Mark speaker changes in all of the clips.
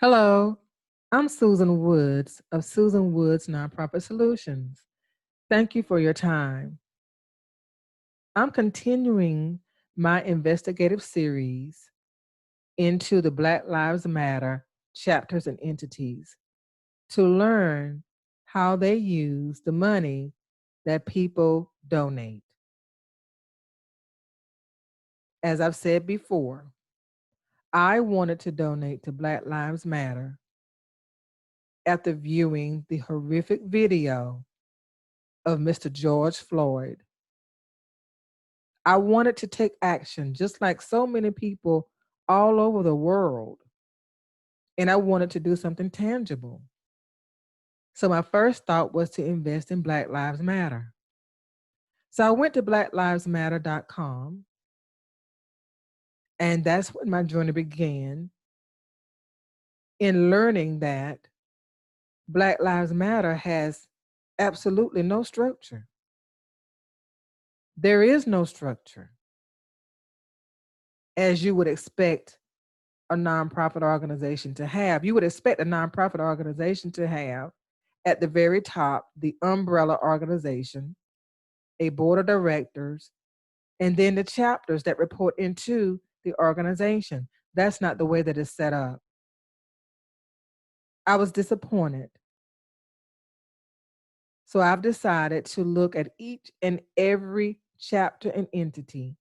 Speaker 1: Hello, I'm Susan Woods of Susan Woods Nonprofit Solutions. Thank you for your time. I'm continuing my investigative series into the Black Lives Matter chapters and entities to learn how they use the money that people donate. As I've said before, I wanted to donate to Black Lives Matter after viewing the horrific video of Mr. George Floyd. I wanted to take action, just like so many people all over the world. And I wanted to do something tangible. So my first thought was to invest in Black Lives Matter. So I went to blacklivesmatter.com, and that's when my journey began in learning that Black Lives Matter has absolutely no structure. There is no structure, as you would expect a nonprofit organization to have. You would expect a nonprofit organization to have at the very top the umbrella organization, a board of directors, and then the chapters that report into the organization. That's not the way that it's set up. I was disappointed. So I've decided to look at each and every chapter and entity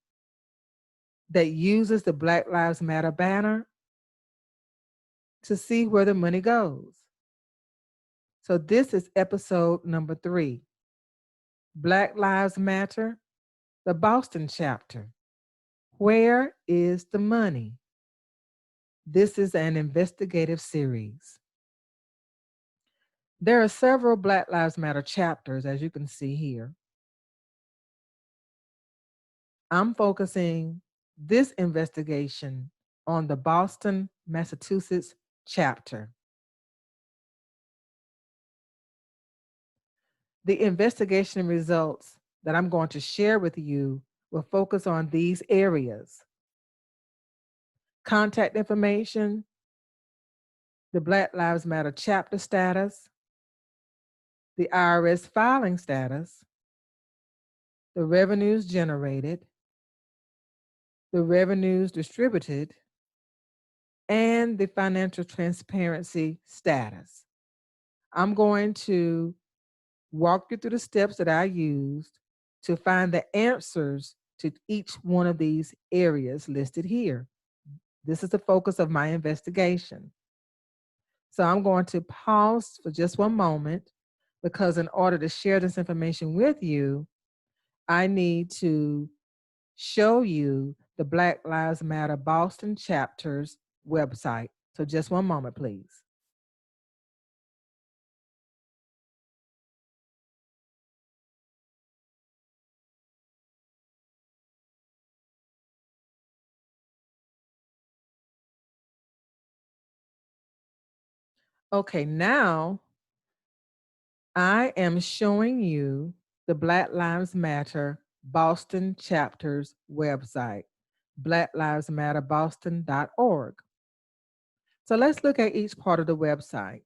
Speaker 1: that uses the Black Lives Matter banner to see where the money goes. So this is episode number 3, Black Lives Matter, the Boston chapter. Where is the money? This is an investigative series. There are several Black Lives Matter chapters, as you can see here. I'm focusing this investigation on the Boston, Massachusetts chapter. The investigation results that I'm going to share with you will focus on these areas: contact information, the Black Lives Matter chapter status, the IRS filing status, the revenues generated, the revenues distributed, and the financial transparency status. I'm going to walk you through the steps that I used to find the answers to each one of these areas listed here. This is the focus of my investigation. So I'm going to pause for just one moment, because in order to share this information with you, I need to show you the Black Lives Matter Boston chapter's website. So just one moment, please. Okay, now I am showing you the Black Lives Matter Boston chapter's website, blacklivesmatterboston.org. So let's look at each part of the website.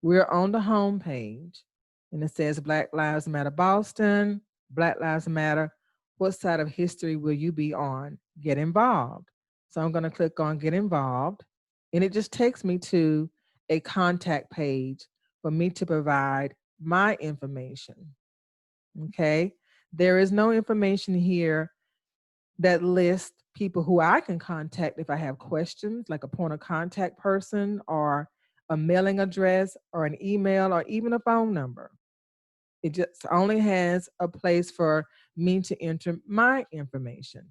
Speaker 1: We're on the home page, and it says Black Lives Matter Boston, Black Lives Matter. What side of history will you be on? Get involved. So I'm going to click on Get Involved, and it just takes me to a contact page for me to provide my information. Okay. There is no information here that lists people who I can contact if I have questions, like a point of contact person or a mailing address or an email or even a phone number. It just only has a place for me to enter my information.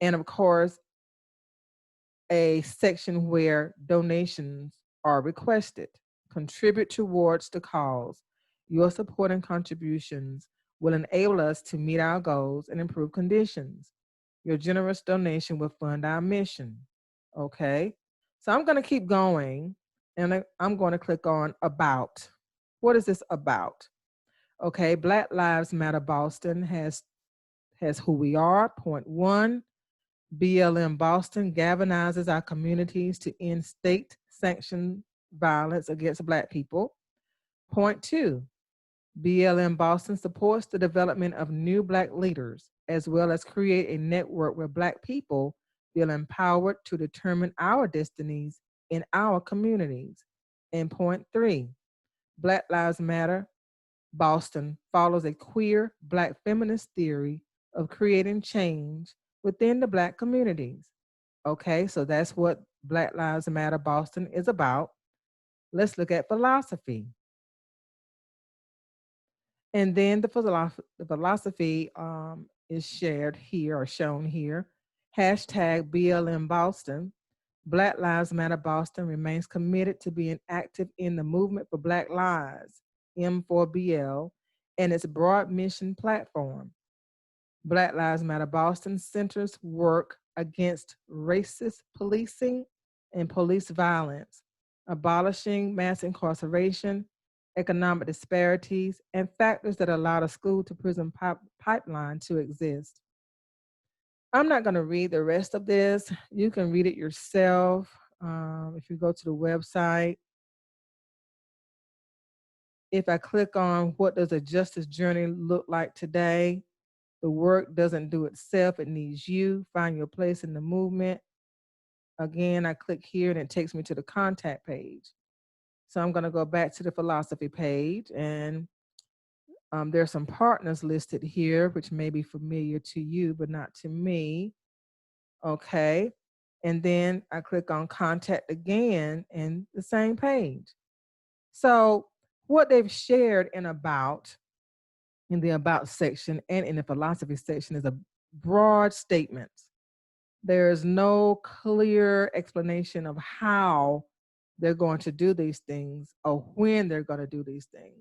Speaker 1: And of course, a section where donations are requested. Contribute towards the cause. Your support and contributions will enable us to meet our goals and improve conditions. Your generous donation will fund our mission. Okay, so I'm going to keep going, and I'm going to click on About. What is this about? Okay, Black Lives Matter Boston has who we are. Point 1, BLM Boston galvanizes our communities to end state sanction violence against Black people. Point 2, BLM Boston supports the development of new Black leaders, as well as create a network where Black people feel empowered to determine our destinies in our communities. And point 3, Black Lives Matter Boston follows a queer Black feminist theory of creating change within the Black communities. Okay, so that's what Black Lives Matter Boston is about. Let's look at philosophy. And then the philosophy is shared here or shown here. Hashtag BLM Boston. Black Lives Matter Boston remains committed to being active in the movement for Black lives, M4BL, and its broad mission platform. Black Lives Matter Boston centers work against racist policing and police violence, abolishing mass incarceration, economic disparities, and factors that allow the school to prison pipeline to exist. I'm not going to read the rest of this. You can read it yourself if you go to the website. If I click on what does a justice journey look like today, the work doesn't do itself, it needs you. Find your place in the movement. Again, I click here and it takes me to the contact page. So I'm going to go back to the philosophy page, and there's some partners listed here, which may be familiar to you, but not to me. Okay. And then I click on contact again and the same page. So what they've shared in the about section and in the philosophy section is a broad statement. There is no clear explanation of how they're going to do these things or when they're going to do these things.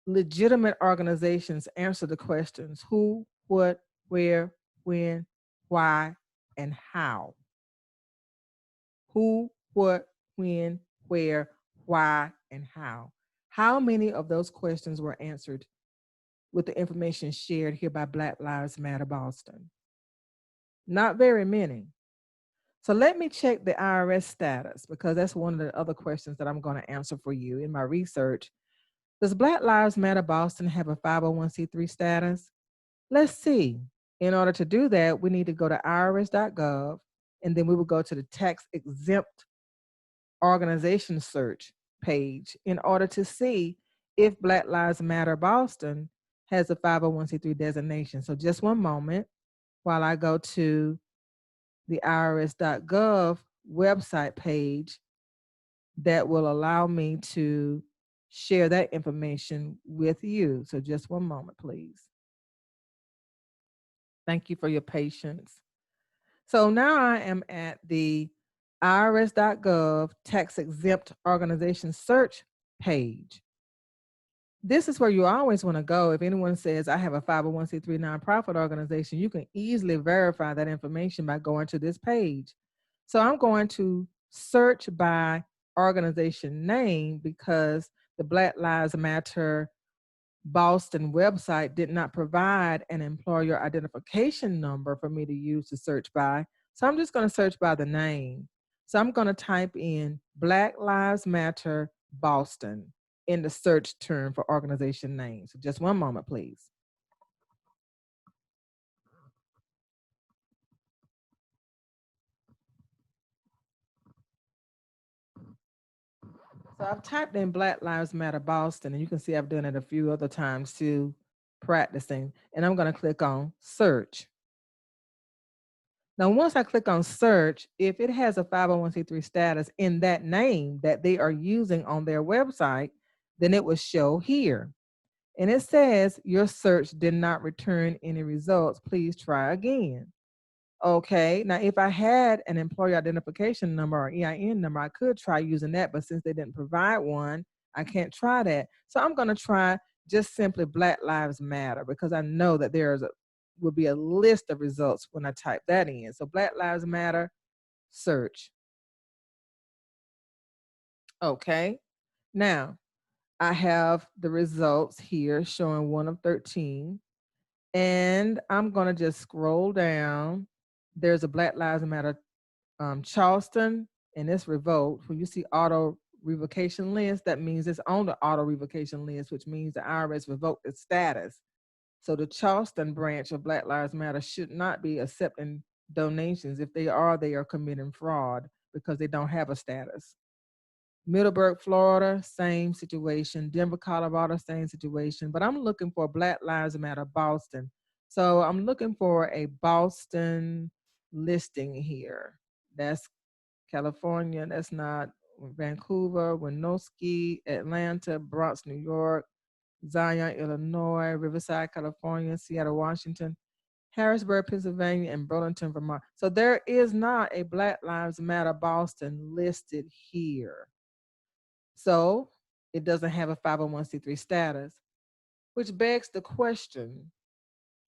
Speaker 1: Legitimate organizations answer the questions who, what, where, when, why, and how. Who, what, when, where, why, and how. How many of those questions were answered with the information shared here by Black Lives Matter Boston? Not very many. So let me check the IRS status, because that's one of the other questions that I'm going to answer for you in my research. Does Black Lives Matter Boston have a 501c3 status? Let's see. In order to do that, we need to go to irs.gov, and then we will go to the tax exempt organization search page in order to see if Black Lives Matter Boston has a 501c3 designation. So just one moment while I go to the irs.gov website page that will allow me to share that information with you. So just one moment, please. Thank you for your patience. So now I am at the irs.gov tax exempt organization search page. This is where you always want to go. If anyone says, I have a 501c3 nonprofit organization, you can easily verify that information by going to this page. So I'm going to search by organization name because the Black Lives Matter Boston website did not provide an employer identification number for me to use to search by. So I'm just going to search by the name. So I'm going to type in Black Lives Matter Boston in the search term for organization name. So just one moment, please. So I've typed in Black Lives Matter Boston, and you can see I've done it a few other times too, practicing. And I'm going to click on search. Now, once I click on search, if it has a 501c3 status in that name that they are using on their website, then it will show here. And it says your search did not return any results. Please try again. Okay, now if I had an employee identification number or EIN number, I could try using that, but since they didn't provide one, I can't try that. So I'm going to try just simply Black Lives Matter, because I know that will be a list of results when I type that in. So Black Lives Matter, search. Okay, now I have the results here showing 1 of 13. And I'm going to just scroll down. There's a Black Lives Matter Charleston, and it's revoked. When you see auto revocation list, that means it's on the auto revocation list, which means the IRS revoked its status. So the Charleston branch of Black Lives Matter should not be accepting donations. If they are committing fraud because they don't have a status. Middleburg, Florida, same situation. Denver, Colorado, same situation. But I'm looking for Black Lives Matter Boston. So I'm looking for a Boston listing here. That's California. That's not Vancouver, Winooski, Atlanta, Bronx, New York, Zion, Illinois, Riverside, California, Seattle, Washington, Harrisburg, Pennsylvania, and Burlington, Vermont. So there is not a Black Lives Matter Boston listed here. So it doesn't have a 501c3 status, which begs the question,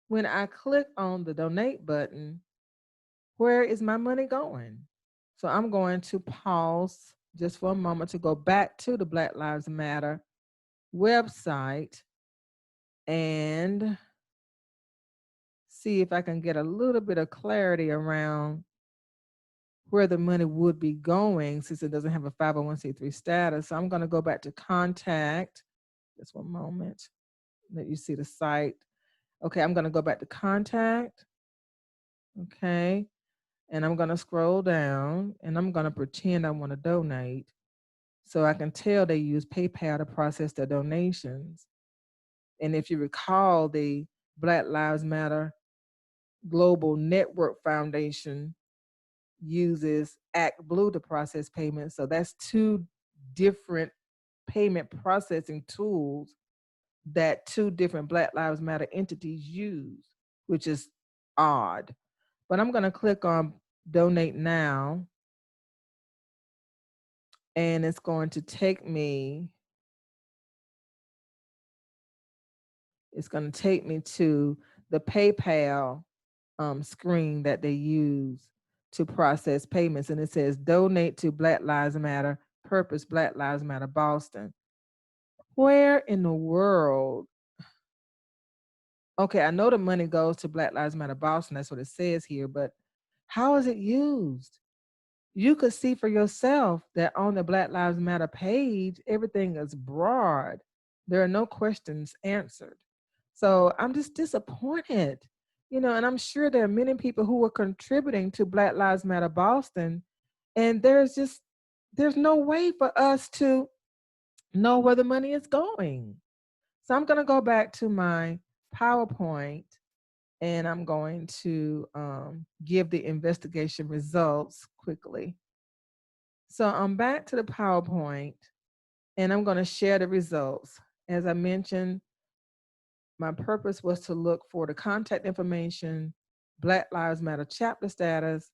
Speaker 1: when I click on the donate button, where is my money going? So I'm going to pause just for a moment to go back to the Black Lives Matter website and see if I can get a little bit of clarity around where the money would be going since it doesn't have a 501c3 status. So I'm going to go back to contact. Just one moment. Let you see the site. Okay, I'm going to go back to contact. Okay. And I'm going to scroll down and I'm going to pretend I want to donate. So I can tell they use PayPal to process their donations. And if you recall, the Black Lives Matter Global Network Foundation uses Act Blue to process payments. So that's two different payment processing tools that two different Black Lives Matter entities use, which is odd. But I'm going to click on donate now, and it's going to take me, to the PayPal screen that they use to process payments. And it says donate to Black Lives Matter, purpose Black Lives Matter Boston. Where in the world? Okay, I know the money goes to Black Lives Matter Boston. That's what it says here, but how is it used? You could see for yourself that on the Black Lives Matter page, everything is broad. There are no questions answered. So I'm just disappointed, and I'm sure there are many people who are contributing to Black Lives Matter Boston, and there's no way for us to know where the money is going. So I'm going to go back to my PowerPoint and I'm going to give the investigation results quickly. So I'm back to the PowerPoint and I'm going to share the results. As I mentioned, my purpose was to look for the contact information, Black Lives Matter chapter status,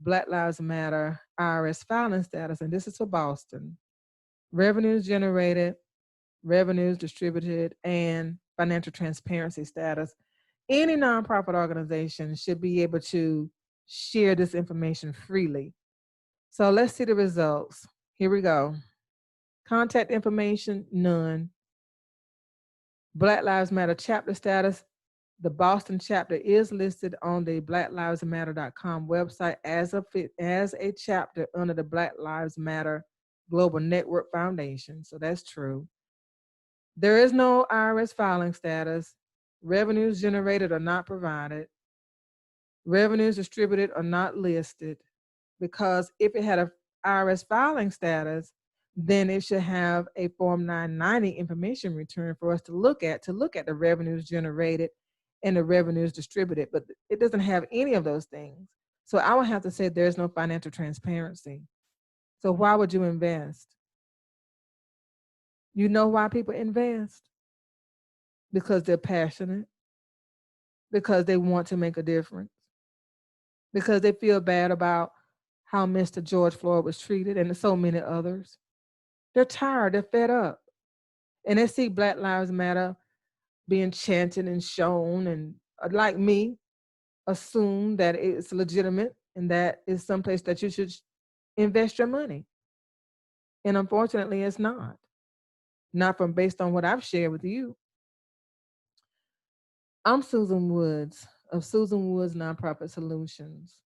Speaker 1: Black Lives Matter IRS filing status, and this is for Boston, revenues generated, revenues distributed, and financial transparency status. Any nonprofit organization should be able to share this information freely. So let's see the results. Here we go. Contact information, none. Black Lives Matter chapter status. The Boston chapter is listed on the blacklivesmatter.com website as a chapter under the Black Lives Matter Global Network Foundation. So that's true. There is no IRS filing status. Revenues generated are not provided. Revenues distributed are not listed, because if it had a IRS filing status, then it should have a Form 990 information return for us to look at the revenues generated and the revenues distributed, but it doesn't have any of those things. So I would have to say there's no financial transparency. So why would you invest? You know why people invest? Because they're passionate, because they want to make a difference, because they feel bad about how Mr. George Floyd was treated and so many others. They're tired, they're fed up. And they see Black Lives Matter being chanted and shown, and like me, assume that it's legitimate and that it's someplace that you should invest your money. And unfortunately, it's not. Not from based on what I've shared with you. I'm Susan Woods of Susan Woods Nonprofit Solutions.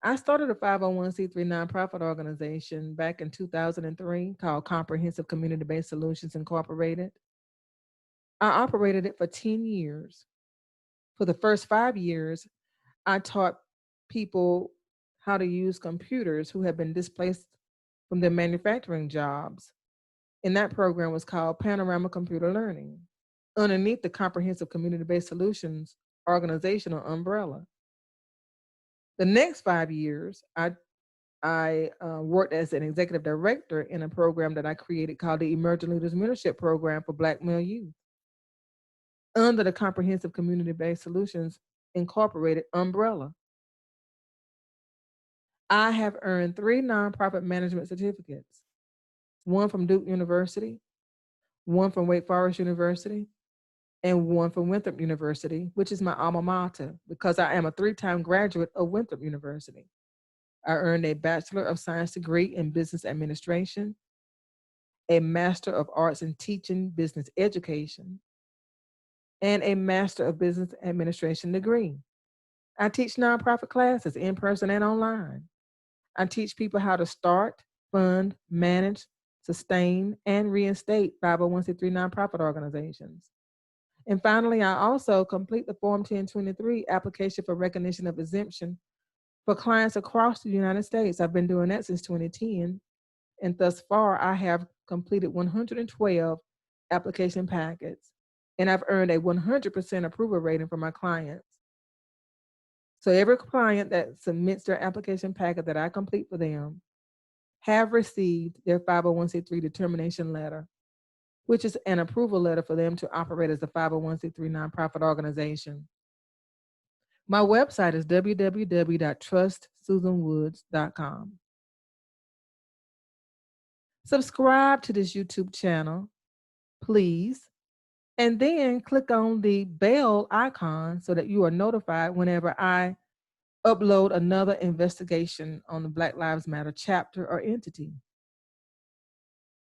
Speaker 1: I started a 501c3 nonprofit organization back in 2003 called Comprehensive Community-Based Solutions Incorporated. I operated it for 10 years. For the first 5 years, I taught people how to use computers who had been displaced from their manufacturing jobs. And that program was called Panorama Computer Learning, underneath the Comprehensive Community-Based Solutions organizational umbrella. The next 5 years, I worked as an executive director in a program that I created called the Emerging Leaders Mentorship Program for Black male youth under the Comprehensive Community-Based Solutions Incorporated umbrella. I have earned 3 nonprofit management certificates, one from Duke University, one from Wake Forest University, and one from Winthrop University, which is my alma mater, because I am a 3-time graduate of Winthrop University. I earned a Bachelor of Science degree in Business Administration, a Master of Arts in Teaching Business Education, and a Master of Business Administration degree. I teach nonprofit classes in person and online. I teach people how to start, fund, manage, sustain, and reinstate 501c3 nonprofit organizations. And finally, I also complete the Form 1023 application for recognition of exemption for clients across the United States. I've been doing that since 2010. And thus far, I have completed 112 application packets. And I've earned a 100% approval rating for my clients. So every client that submits their application packet that I complete for them have received their 501c3 determination letter, which is an approval letter for them to operate as a 501c3 nonprofit organization. My website is www.trustsusanwoods.com. Subscribe to this YouTube channel, please, and then click on the bell icon so that you are notified whenever I upload another investigation on the Black Lives Matter chapter or entity.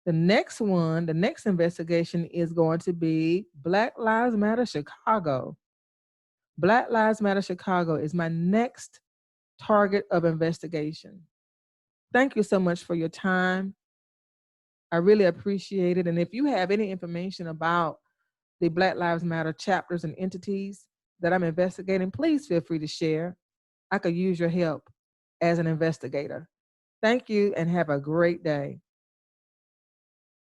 Speaker 1: The next investigation is going to be Black Lives Matter Chicago. Black Lives Matter Chicago is my next target of investigation. Thank you so much for your time. I really appreciate it. And if you have any information about the Black Lives Matter chapters and entities that I'm investigating, please feel free to share. I could use your help as an investigator. Thank you and have a great day.